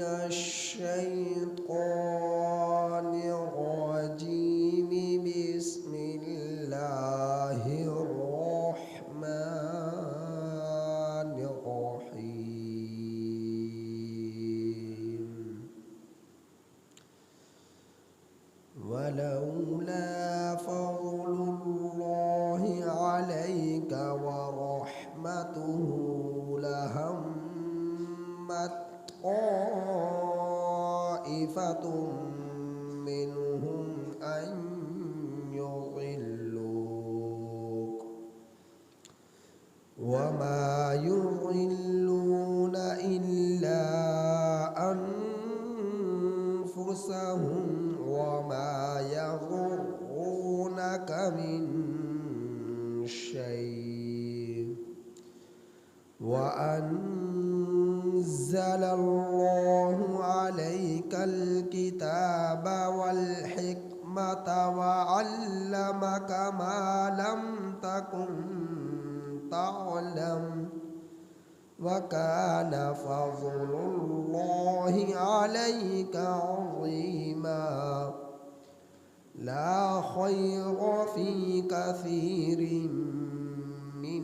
من الشيطان الرجيم. بسم الله الرحمن الرحيم. ولولا فضل الله عليك ورحمته لهمت طائفة منهم أن يضلوك وما يضلون إلا أنفسهم وما يضرونك من شيء وأنزل الله عليك الكتاب والحكمة وعلمك ما لم تكن تعلم وكان فضل الله عليك عظيما. لا خير في كثير من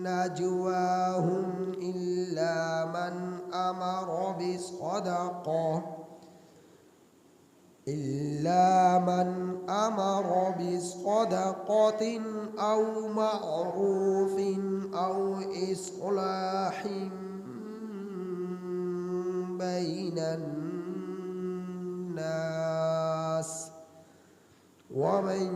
نجواهم إلا من أمر بصدقة أو معروف أو إصلاح بين الناس ومن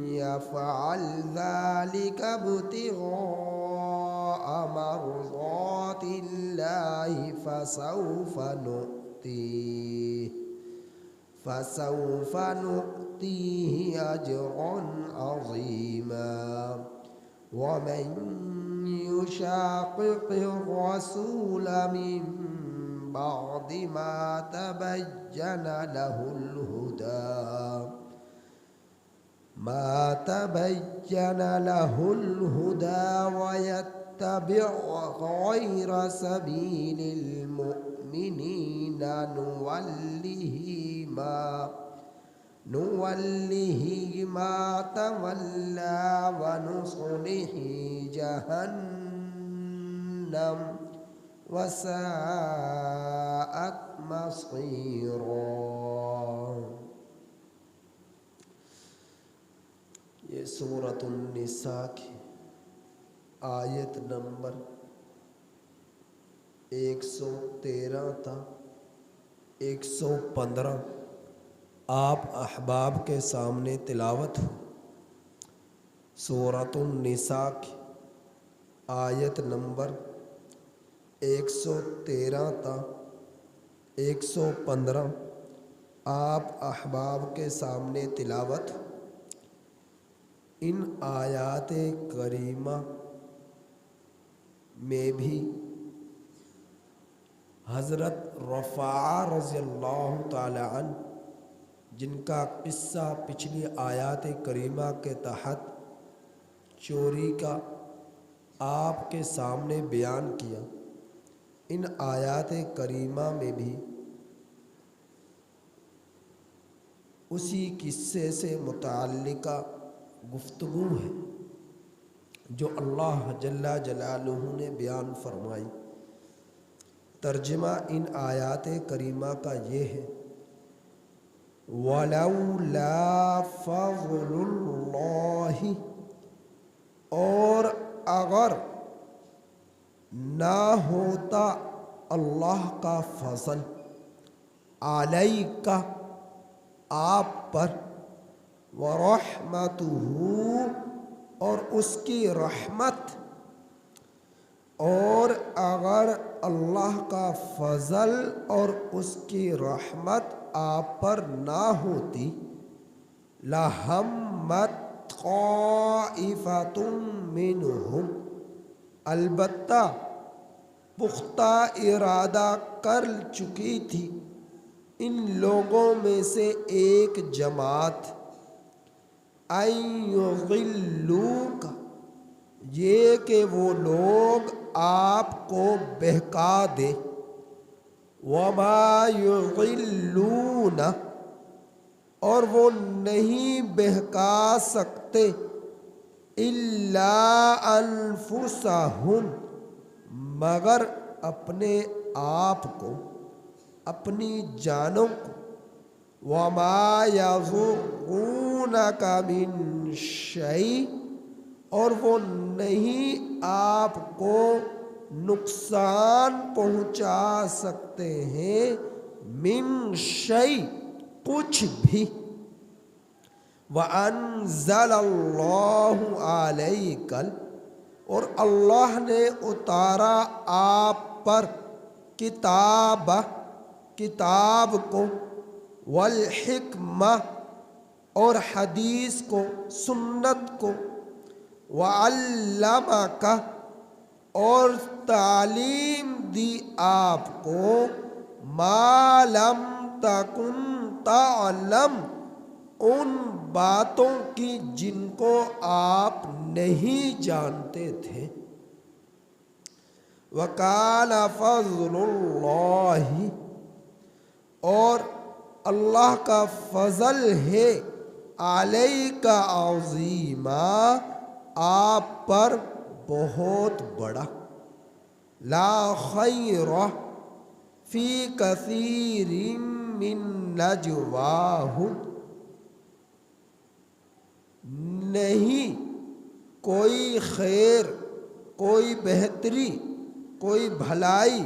يفعل ذلك ابتغاء مرضات الله فسوف نؤتيه أجرا عظيما. ومن يشاقق الرسول من بعد ما تبين له الهدى ويتبع غير سبيل المؤمنين نوله ما تولى ونصله جهنم وساءت مصيرا. یہ سورۃ النساء کی آیت نمبر 113 تا 115 آپ احباب کے سامنے تلاوت ہو. سورۃ النساء کی آیت نمبر 113 تا 115 آپ احباب کے سامنے تلاوت ہو. ان آیات کریمہ میں بھی حضرت رفاعہ رضی اللہ تعالی عنہ جن کا قصہ پچھلی آیات کریمہ کے تحت چوری کا آپ کے سامنے بیان کیا، ان آیات کریمہ میں بھی اسی قصے سے متعلقہ گفتگو ہے جو اللہ جل جلالہ نے بیان فرمائی. ترجمہ ان آیات کریمہ کا یہ ہے: وَلَوْلَا فَضْلُ اللَّهِ، اور اگر نہ ہوتا اللہ کا فضل، علیکہ آپ پر، وَرَحْمَتُهُ اور اس کی رحمت، اور اگر اللہ کا فضل اور اس کی رحمت آپ پر نہ ہوتی، لَهَمَّتْ طَائِفَةٌ مِّنْهُمْ، البتہ پختہ ارادہ کر چکی تھی ان لوگوں میں سے ایک جماعت، أَن يُضِلُّوكَ، یہ کہ وہ لوگ آپ کو بہکا دے، وما یضلون، اور وہ نہیں بہکا سکتے الا انفسہم، مگر اپنے آپ کو، اپنی جانوں کو. وما یضرونک من شیء، اور وہ نہیں آپ کو نقصان پہنچا سکتے ہیں من شیء، کچھ بھی. وَأَنزَلَ اللَّهُ عَلَيْكَ، اور اللہ نے اتارا آپ پر کتاب کو، والحکمہ، اور حدیث کو، سنت کو، وعلمک، اور تعلیم دی آپ کو، ما لم تکن تعلم، ان باتوں کی جن کو آپ نہیں جانتے تھے. وَكَانَ فَضْلُ اللَّهِ، اور اللہ کا فضل ہے، علیک عظیما، آپ پر بہت بڑا. لا خیر فی کثیر من نجواہم، نہیں کوئی خیر، کوئی بہتری، کوئی بھلائی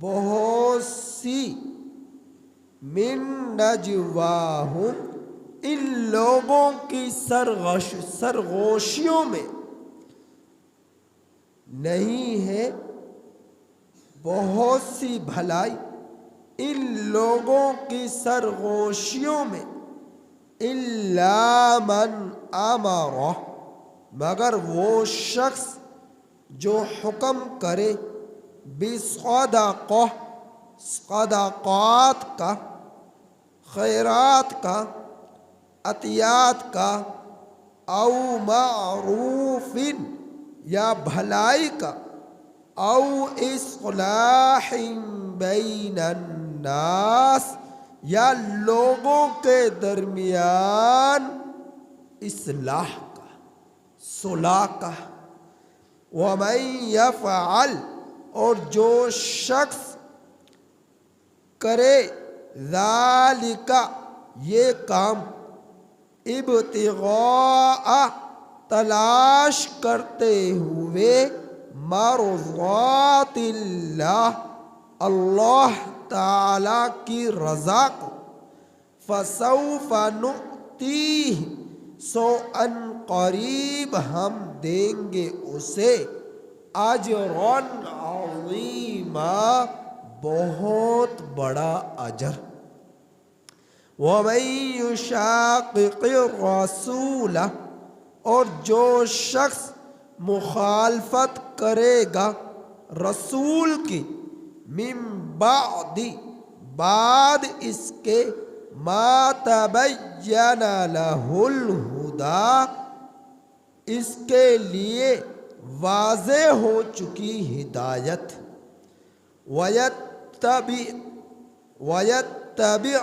بہت سی، من نجواہم، ان لوگوں کی سرگوشیوں میں نہیں ہے بہت سی بھلائی ان لوگوں کی سرگوشیوں میں، الا من امر، مگر وہ شخص جو حکم کرے، بصدقہ، صدقات کا، خیرات کا، عطیات کا، او معروف، یا بھلائی کا، او اصلاح بین الناس، یا لوگوں کے درمیان اصلاح کا، صلح کا. ومن یفعل، اور جو شخص کرے، ذالک، یہ کام، ابتغاء، تلاش کرتے ہوئے، مرضات اللہ، اللہ تعالی کی رضا کو، فسوف نؤتیہ، سو ان قریب ہم دیں گے اسے، اجرا عظیما، بہت بڑا اجر. ومن یشاقق الرسول، اور جو شخص مخالفت کرے گا رسول کی، من بعد اس کے، ما تبین لہ الہدی، اس کے لیے واضح ہو چکی ہدایت. ویتبع،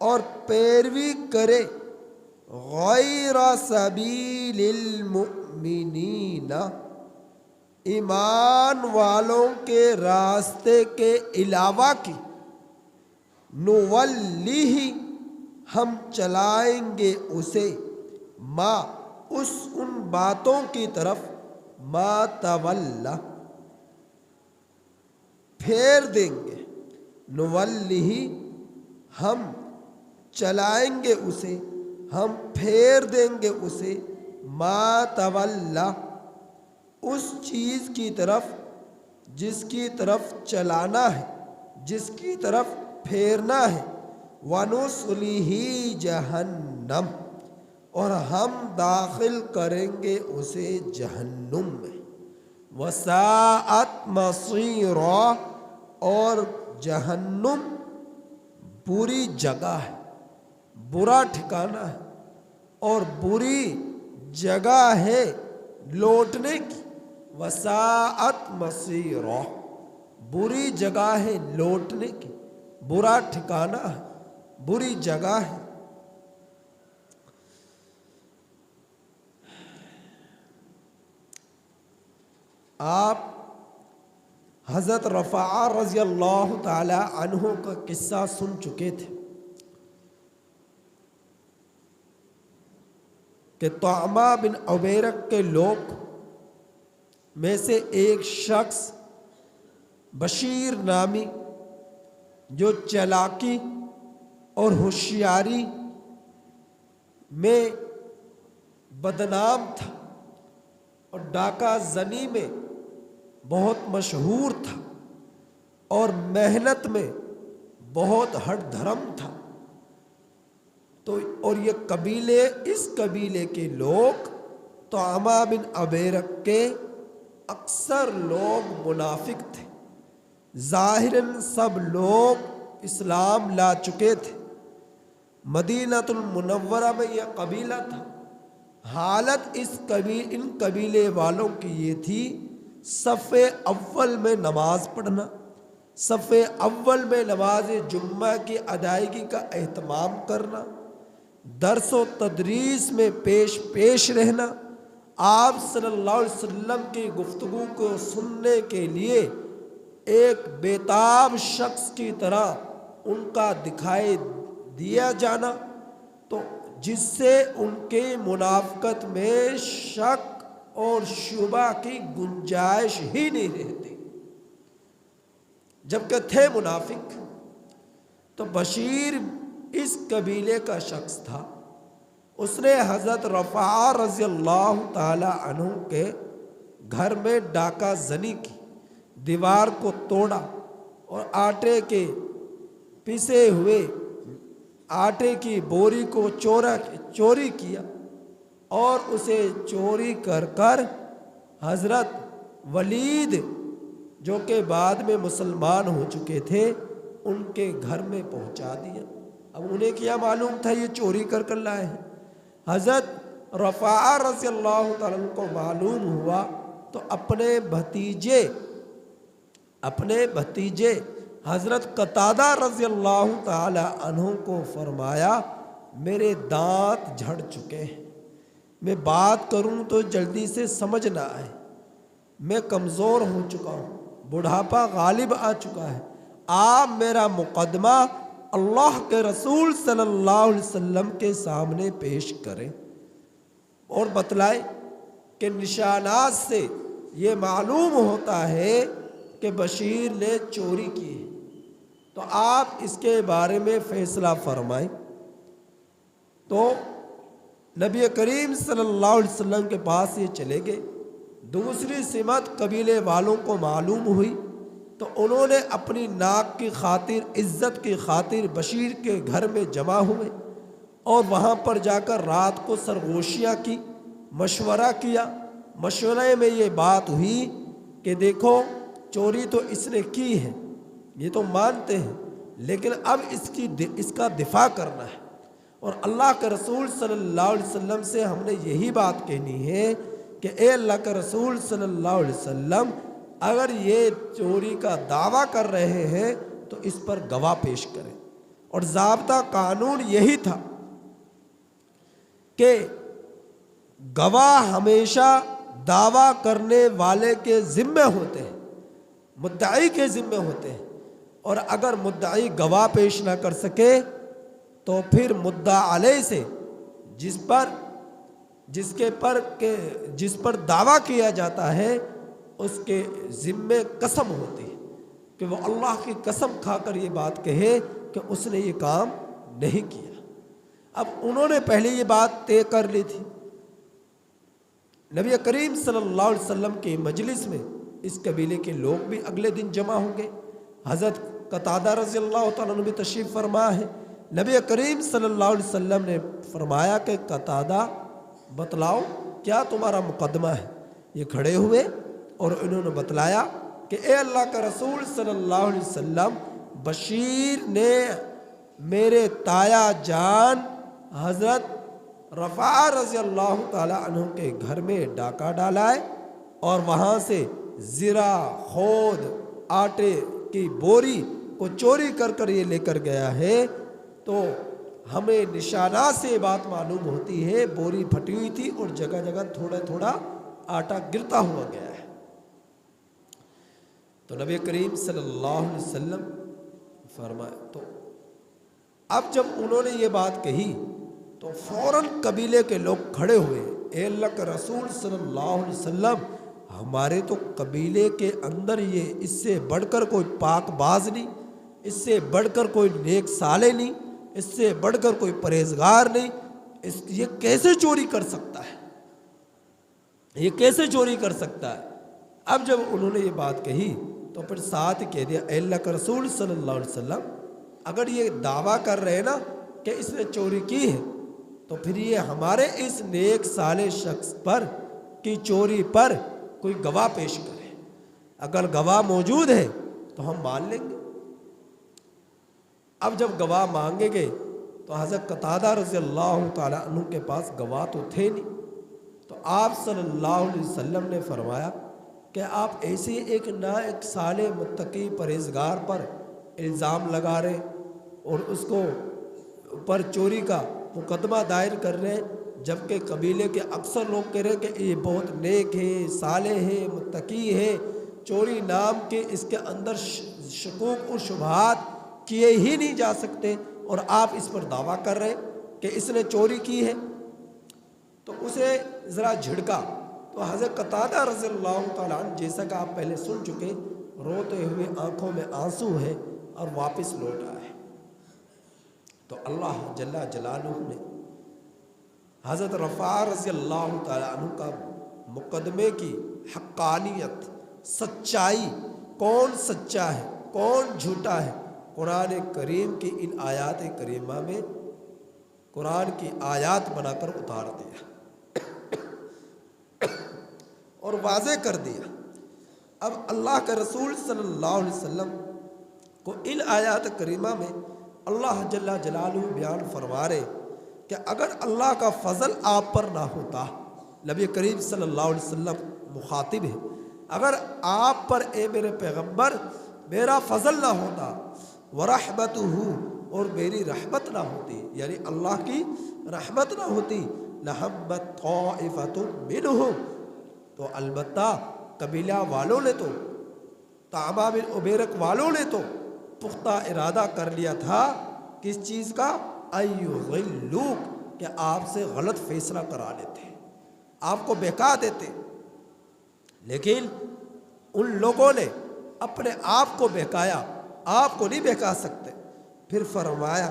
اور پیروی کرے، غیر سبیل المؤمنین، ایمان والوں کے راستے کے علاوہ کی، نولیہ، ہم چلائیں گے اسے، ما، ان باتوں کی طرف، ما تولا، پھیر دیں گے، نولیہ، ہم چلائیں گے اسے، ہم پھیر دیں گے اسے، ما تولا، اس چیز کی طرف جس کی طرف چلانا ہے، جس کی طرف پھیرنا ہے، وَنُصْلِهِ جہنم، اور ہم داخل کریں گے اسے جہنم میں. وَسَاءَتْ مَصِيرًا، اور جہنم بری جگہ ہے، برا ٹھکانہ ہے، اور بری جگہ ہے لوٹنے کی. وَسَاءَتْ مَصِيرًا، बुरी जगह है लौटने की, बुरा ठिकाना है, बुरी जगह है। आप हज़रत रफ़ा रज़ी अल्लाह ताला अन्हु का किस्सा सुन चुके थे कि तौमा बिन उबैरक के लोग में से एक शख्स बशीर नामी, जो चालाकी और होशियारी में बदनाम था और डाका जनी में बहुत मशहूर था और मेहनत में बहुत हठ धर्म था, तो और ये कबीले, इस कबीले के लोग तौमा बिन उबैरक के अक्सर लोग मुनाफिक थे। ज़ाहिरन सब लोग इस्लाम ला चुके थे। मदीनतुल मुनव्वरा में यह कबीला था। हालत इन कबीले वालों की ये थी, सफ़े अव्वल में नमाज पढ़ना, सफ़े अव्वल में नमाज जुम्मा की अदायगी का एहतमाम करना, दर्स व तदरीस में पेश रहना, आप सल्लल्लाहु अलैहि वसल्लम की गुफ्तगू को सुनने के लिए एक बेताब शख्स की तरह उनका दिखाई दिया जाना, तो जिससे उनके मुनाफ़कत में शक और शुबा की गुंजाइश ही नहीं रहती, जबकि थे मुनाफिक। तो बशीर इस कबीले का शख्स था। उसने हज़रत रफ़ा रज़ी अल्लाह ताला अन्हु के घर में डाका जनी की, दीवार को तोड़ा और आटे के पिसे हुए आटे की बोरी को चोरी किया और उसे चोरी कर कर हज़रत वलीद, जो कि बाद में मुसलमान हो चुके थे, उनके घर में पहुंचा दिया। अब उन्हें क्या मालूम था ये चोरी कर कर लाए हैं। हज़रत रफ़ा रज़ी अल्लाह तआला को मालूम हुआ तो अपने भतीजे हज़रत कतादा रज़ी अल्लाह तआला अन्हु को फरमाया, मेरे दांत झड़ चुके हैं, मैं बात करूं तो जल्दी से समझ ना आए, मैं कमज़ोर हो चुका हूँ, बुढ़ापा गालिब आ चुका है, आप मेरा मुकदमा अल्लाह के रसूल सल्लल्लाहु अलैहि वसल्लम के सामने पेश करें और बतलाए कि निशानात से ये मालूम होता है कि बशीर ने चोरी की है, तो आप इसके बारे में फ़ैसला फरमाएं। तो नबी करीम सल्लल्लाहु अलैहि वसल्लम के पास ये चले गए। दूसरी सिमत कबीले वालों को मालूम हुई तो उन्होंने अपनी नाक की खातिर, इज़्ज़त की खातिर बशीर के घर में जमा हुए और वहाँ पर जाकर रात को सरगोशियाँ की, मशवरा किया। मशवरे में ये बात हुई कि देखो चोरी तो इसने की है, ये तो मानते हैं, लेकिन अब इसका दिफा करना है और अल्लाह के रसूल सल्लल्लाहु अलैहि वसल्लम से हमने यही बात कहनी है कि ए अल्लाह के रसूल सल्लल्लाहु अलैहि वसल्लम, अगर ये चोरी का दावा कर रहे हैं तो इस पर गवाह पेश करें। और ज़ाब्ता कानून यही था कि गवाह हमेशा दावा करने वाले के ज़िम्मे होते हैं, मुद्दाई के ज़िम्मे होते हैं, और अगर मुद्दाई गवाह पेश ना कर सके तो फिर मुद्दा अलैह से जिस पर दावा किया जाता है उसके ज़िम्मे कसम होती है कि वो अल्लाह की कसम खाकर ये बात कहे कि उसने ये काम नहीं किया। अब उन्होंने पहले ये बात तय कर ली थी। नबी करीम सल्लल्लाहु अलैहि वसल्लम के मजलिस में इस कबीले के लोग भी अगले दिन जमा होंगे। हज़रत कतादा रज़ी अल्लाह तआला अन्हु भी तशरीफ़ फरमा है। नबी करीम सल्लल्लाहु अलैहि वसल्लम ने फरमाया कि कतादा बतलाओ क्या तुम्हारा मुकदमा है। ये खड़े हुए और इन्होंने बतलाया कि ए अल्लाह का रसूल सल्लल्लाहु अलैहि वसल्लम, बशीर ने मेरे ताया जान हज़रत रफ़ा रज़ी अल्लाह ताला अन्हु के घर में डाका डाला है और वहाँ से ज़िरा, खोद, آٹے کی بوری کو چوری کر کر یہ لے کر گیا ہے تو ہمیں نشانات سے یہ بات معلوم ہوتی ہے بوری پھٹی ہوئی تھی اور جگہ جگہ تھوڑا تھوڑا آٹا گرتا ہوا گیا ہے۔ تو نبی کریم صلی اللہ علیہ وسلم فرمایا، تو اب جب انہوں نے یہ بات کہی تو فوراً قبیلے کے لوگ کھڑے ہوئے، اے اللہ کے رسول صلی اللہ علیہ وسلم، ہمارے تو قبیلے کے اندر یہ اس سے بڑھ کر کوئی پاک باز نہیں، اس سے بڑھ کر کوئی نیک صالح نہیں، اس سے بڑھ کر کوئی پرہیزگار نہیں، یہ کیسے چوری کر سکتا ہے، یہ کیسے چوری کر سکتا ہے۔ اب جب انہوں نے یہ بات کہی تو پھر ساتھ کہہ دیا، اے اللہ کے رسول صلی اللہ علیہ وسلم، اگر یہ دعویٰ کر رہے نا کہ اس نے چوری کی ہے تو پھر یہ ہمارے اس نیک صالح شخص پر کی چوری پر کوئی گواہ پیش کرے، اگر گواہ موجود ہے تو ہم مان لیں گے۔ اب جب گواہ مانگے گئے تو حضرت قتادہ رضی اللہ تعالیٰ عنہ کے پاس گواہ تو تھے نہیں، تو آپ صلی اللہ علیہ وسلم نے فرمایا کہ آپ ایسے ایک نیک صالح متقی پرہیزگار پر الزام لگا رہے اور اس کو پر چوری کا مقدمہ دائر کر رہے ہیں، جبکہ قبیلے کے اکثر لوگ کہہ رہے ہیں کہ یہ بہت نیک ہے، صالح ہے، متقی ہے، چوری نام کے اس کے اندر شکوک اور شبہات کیے ہی نہیں جا سکتے، اور آپ اس پر دعویٰ کر رہے ہیں کہ اس نے چوری کی ہے۔ تو اسے ذرا جھڑکا تو حضرت قتادہ رضی اللہ تعالیٰ عنہ، جیسا کہ آپ پہلے سن چکے، روتے ہوئے آنکھوں میں آنسو ہے اور واپس لوٹ آئے۔ تو اللہ جل جلالہ نے حضرت رفاع رضی اللہ تعالیٰ عنہ کا مقدمے کی حقانیت، سچائی، کون سچا ہے کون جھوٹا ہے، قرآن کریم کی ان آیات کریمہ میں قرآن کی آیات بنا کر اتار دیا اور واضح کر دیا۔ اب اللہ کے رسول صلی اللہ علیہ وسلم کو ان آیات کریمہ میں اللہ جل جلالہ بیان فرما رہے کہ اگر اللہ کا فضل آپ پر نہ ہوتا، نبی کریم صلی اللہ علیہ وسلم مخاطب ہے، اگر آپ پر اے میرے پیغمبر میرا فضل نہ ہوتا، ورحمتہ، اور میری رحمت نہ ہوتی، یعنی اللہ کی رحمت نہ ہوتی، لہمت طائفۃ منہم، تو البتہ قبیلہ والوں نے تو، تعبہ بن عبیرق والوں نے تو پختہ ارادہ کر لیا تھا کس چیز کا، ایغلوک، کہ آپ سے غلط فیصلہ کرا لیتے، آپ کو بہکا دیتے، لیکن ان لوگوں نے اپنے آپ کو بہکایا، آپ کو نہیں بہکا سکتے۔ پھر فرمایا،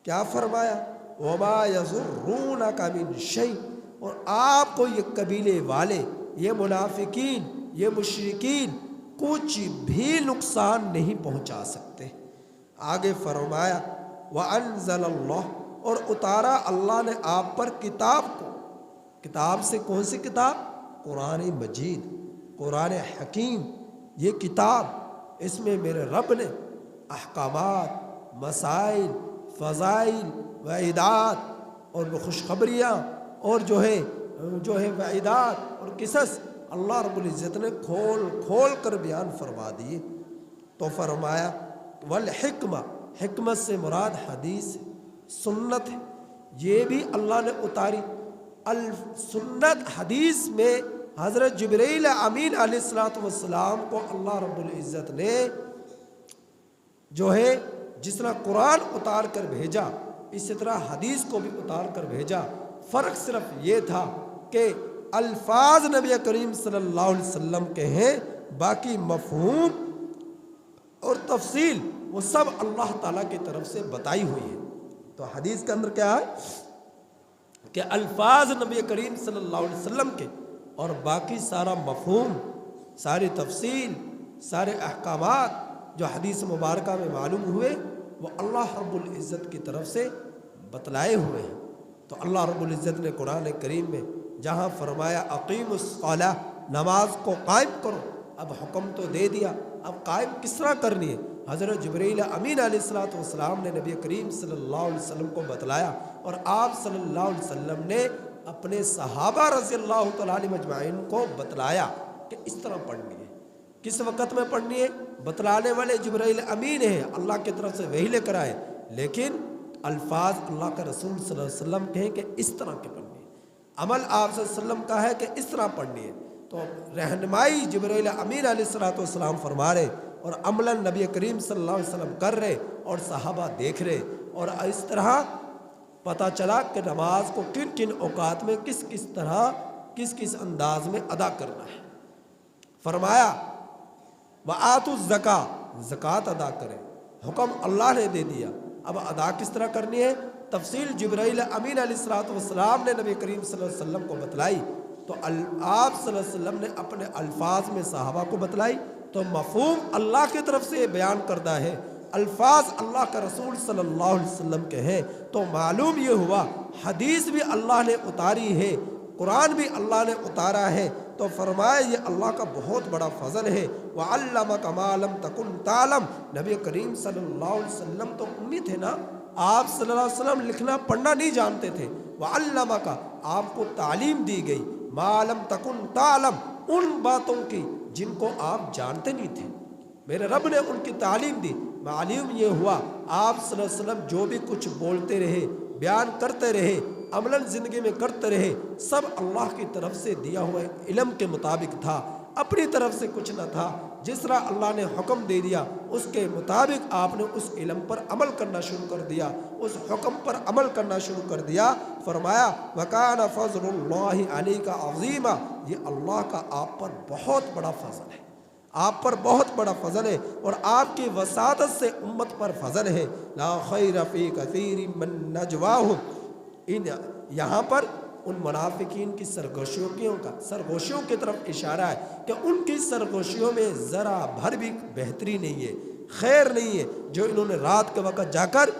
کیا فرمایا، وما یضرونک من شیء، اور آپ کو یہ قبیلے والے، یہ منافقین، یہ مشرکین کچھ بھی نقصان نہیں پہنچا سکتے۔ آگے فرمایا، وانزل اللہ، اور اتارا اللہ نے آپ پر کتاب کو، کتاب سے کون سی کتاب، قرآن مجید، قرآن حکیم، یہ کتاب، اس میں میرے رب نے احکامات، مسائل، فضائل، وعیدات اور خوشخبریاں اور جو ہے وعیدات اور قصص اللہ رب العزت نے کھول کھول کر بیان فرما دیے۔ تو فرمایا والحکمہ، حکمت سے مراد حدیث سنت ہے، یہ بھی اللہ نے اتاری۔ السنت حدیث میں حضرت جبرائیل امین علیہ السلام کو اللہ رب العزت نے جو ہے جس طرح قرآن اتار کر بھیجا، اسی طرح حدیث کو بھی اتار کر بھیجا۔ فرق صرف یہ تھا کہ الفاظ نبی کریم صلی اللہ علیہ وسلم کے ہیں، باقی مفہوم اور تفصیل وہ سب اللہ تعالیٰ کی طرف سے بتائی ہوئی ہے۔ تو حدیث کے اندر کیا ہے کہ الفاظ نبی کریم صلی اللہ علیہ وسلم کے، اور باقی سارا مفہوم، ساری تفصیل، سارے احکامات جو حدیث مبارکہ میں معلوم ہوئے وہ اللہ رب العزت کی طرف سے بتلائے ہوئے ہیں۔ تو اللہ رب العزت نے قرآن کریم میں جہاں فرمایا اقیم الصلاۃ، نماز کو قائم کرو، اب حکم تو دے دیا، اب قائم کس طرح کرنی ہے، حضرت جبرائیل امین علیہ السلام نے نبی کریم صلی اللہ علیہ وسلم کو بتلایا، اور آپ صلی اللہ علیہ وسلم نے اپنے صحابہ رضی اللہ تعالیٰ عنہ مجمعین کو بتلایا کہ اس طرح پڑھنی ہے۔ किस वक़्त में पढ़नी है? बतलाने वाले जिब्राइल अमीन है, अल्लाह की तरफ से वही लेकर आए, लेकिन अल्फाज अल्लाह का रसूल सल्लल्लाहु अलैहि वसल्लम कहें कि इस तरह के पढ़नी है, अमल आप सल्लल्लाहु अलैहि वसल्लम का है कि इस तरह पढ़नी है। तो रहनुमाई जिब्राइल अमीन अलैहिस्सलातु वस्सलाम फरमा रहे और अमलन नबी करीम सल्लल्लाहु अलैहि वसल्लम कर रहे और सहाबा देख रहे, और इस तरह पता चला कि नमाज को किन किन औकात में किस किस तरह किस किस अंदाज में अदा करना है। फरमाया व आतु ज़का, ज़कात अदा करें, हुक्म अल्लाह ने दे दिया। अब अदा किस तरह करनी है, तफसील जिब्राइल अमीन अलैहिस्सलातु वस्सलाम ने नबी करीम सल्लल्लाहु अलैहि वसल्लम को बतलाई, तो आप सल्लल्लाहु अलैहि वसल्लम ने अपने अल्फाज में सहाबा को बतलाई, तो मफहूम अल्लाह की तरफ से बयान करदा है, अल्फाज अल्लाह का रसूल सल्लल्लाहु अलैहि वसल्लम के हैं, तो मालूम ये हुआ हदीस भी अल्लाह ने उतारी है, कुरान भी अल्लाह ने उतारा है। तो फरमाया ये अल्लाह का बहुत बड़ा फजल है। व अल्लमका मा लम तकुन तालम, नबी करीम सल्लल्लाहु अलैहि वसल्लम तो उम्मी थे ना, आप सल्लल्लाहु अलैहि वसल्लम लिखना पढ़ना नहीं जानते थे। व अल्लमका, आपको तालीम दी गई, मा लम तकुन तालम, उन बातों की जिनको आप जानते नहीं थे, मेरे रब ने उनकी तालीम दी। मालूम ये हुआ आप सल्लल्लाहु अलैहि वसल्लम जो भी कुछ बोलते रहे, बयान करते रहे, अमलन ज़िंदगी में करते रहे, सब अल्लाह की तरफ से दिया हुआ इल्म के मुताबिक था, अपनी तरफ से कुछ न था। जिस तरह अल्लाह ने हुक्म दे दिया उसके मुताबिक आपने उस इल्म पर अमल करना शुरू कर दिया, उस हुक्म पर अमल करना शुरू कर दिया। फरमाया वकाना फ़ज़्लुल्लाहि अलैका अज़ीमा, ये अल्लाह का आप पर बहुत बड़ा फजल है, आप पर बहुत बड़ा फजल है, और आपकी वसादत से उम्मत पर फजल है। ला खैर फ़ी कसीरिम मिन नजवाहुम, इन यहाँ पर उन मुनाफिकीन की सरगोशियों की तरफ इशारा है कि उनकी सरगोशियों में ज़रा भर भी बेहतरी नहीं है, खैर नहीं है, जो इन्होंने रात के वक़्त जाकर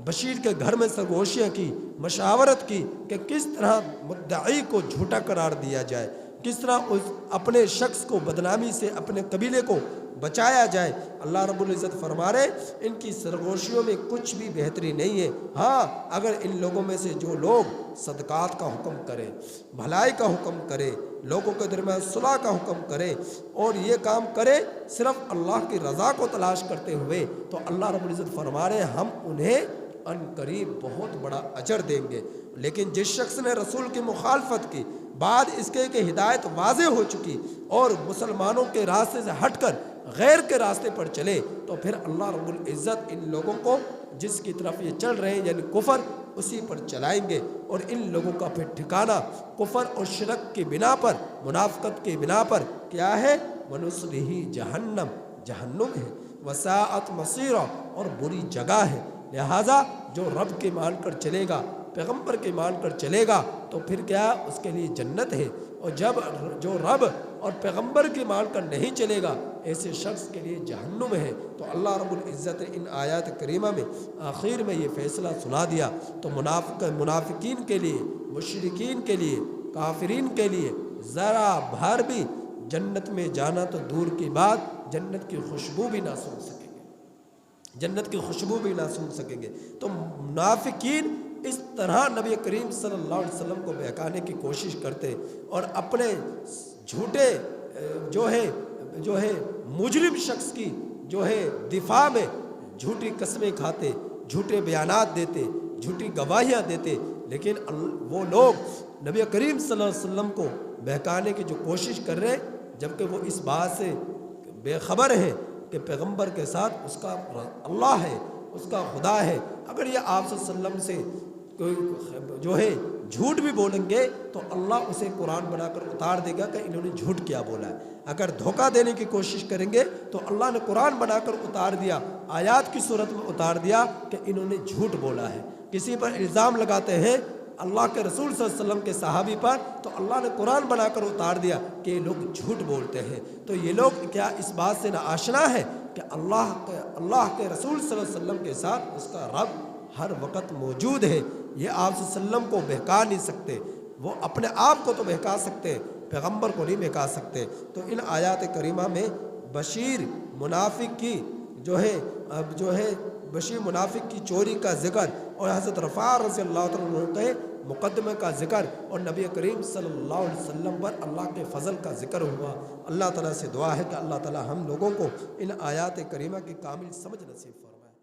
बशीर के घर में सरगोशियाँ की, मशावरत की कि किस तरह मुद्दई को झूठा करार दिया जाए, किस तरह उस अपने शख्स को बदनामी से अपने कबीले को बचाया जाए। अल्लाह रब्बुल इज़्ज़त फरमा रहे इनकी सरगोशियों में कुछ भी बेहतरी नहीं है। हाँ, अगर इन लोगों में से जो लोग सदकात का हुक्म करें, भलाई का हुक्म करें, लोगों के दरमियान सुलह का हुक्म करें, और ये काम करे सिर्फ अल्लाह की रज़ा को तलाश करते हुए, तो अल्लाह रब्बुल इज़्ज़त फरमा रहे हम उन्हें अनकरीब बहुत बड़ा अजर देंगे। लेकिन जिस शख्स ने रसूल की मुखालफत की, बाद इसके कि हिदायत वाज़े हो चुकी और मुसलमानों के रास्ते से हटकर गैर के रास्ते पर चले, तो फिर अल्लाह रब्बुल इज़्ज़त इन लोगों को जिसकी तरफ ये चल रहे हैं यानी कुफर, उसी पर चलाएंगे, और इन लोगों का फिर ठिकाना कुफर और शिरक की बिना पर, मुनाफ़क़त की बिना पर क्या है, वनुस्लिही जहन्नम, जहन्नुम है, वसाअत मसीरा, और बुरी जगह है। लिहाजा जो रब के मान कर चलेगा, पैगम्बर के मान कर चलेगा, तो फिर क्या उसके लिए जन्नत है, और जब जो रब और पैगम्बर की मान कर नहीं चलेगा ऐसे शख्स के लिए जहन्नुम है। तो अल्लाह रब्बुल इज़्ज़त ने इन आयत करीमा में आखिर में ये फ़ैसला सुना दिया, तो मुनाफिकीन के लिए, मुशरिकीन के लिए, काफिरीन के लिए ज़रा भर भी जन्नत में जाना तो दूर की बात, जन्नत की खुशबू भी ना सूंघ सकेंगे, जन्नत की खुशबू भी ना सूंघ सकेंगे। तो मुनाफिकीन इस तरह नबी करीम सल्लल्लाहु अलैहि वसल्लम को बहकाने की कोशिश करते और अपने झूठे जो है मुजरिम शख्स की जो है दिफा में झूठी कस्में खाते, झूठे बयानात देते, झूठी गवाहियाँ देते। लेकिन वो लोग नबी करीम सल्लल्लाहु अलैहि वसल्लम को बहकाने की जो कोशिश कर रहे, जबकि वो इस बात से बेखबर है कि पैगंबर के साथ उसका अल्लाह है, उसका खुदा है। अगर ये आप सल्लल्लाहु अलैहि वसल्लम से कोई जो है झूठ भी बोलेंगे तो अल्लाह उसे कुरान बनाकर उतार देगा कि इन्होंने झूठ क्या बोला है। अगर धोखा देने की कोशिश करेंगे तो अल्लाह ने कुरान बनाकर उतार दिया, आयात की सूरत में उतार दिया कि इन्होंने झूठ बोला है। किसी पर इल्ज़ाम लगाते हैं अल्लाह के रसूल सल्लल्लाहु अलैहि वसल्लम के सहाबी पर, तो अल्लाह ने कुरान बनाकर उतार दिया कि ये लोग झूठ बोलते हैं। तो ये लोग क्या इस बात से ना आशना है कि अल्लाह के रसूल सल्लल्लाहु अलैहि वसल्लम के साथ उसका रब हर वक्त मौजूद है। ये आप सल्लल्लाहु अलैहि वसल्लम को बहका नहीं सकते, वो अपने आप को तो बहका सकते, पैगंबर को नहीं बहका सकते। तो इन आयात करीमा में बशीर मुनाफिक की जो है बशीर मुनाफिक की चोरी का जिक्र और हज़रत रफ़ा रज़ी अल्लाह तआला अन्हु के مقدمہ کا ذکر اور نبی کریم صلی اللہ علیہ وسلم پر اللہ کے فضل کا ذکر ہوا۔ اللہ تعالیٰ سے دعا ہے کہ اللہ تعالیٰ ہم لوگوں کو ان آیات کریمہ کی کامل سمجھ نصیب فرمائے۔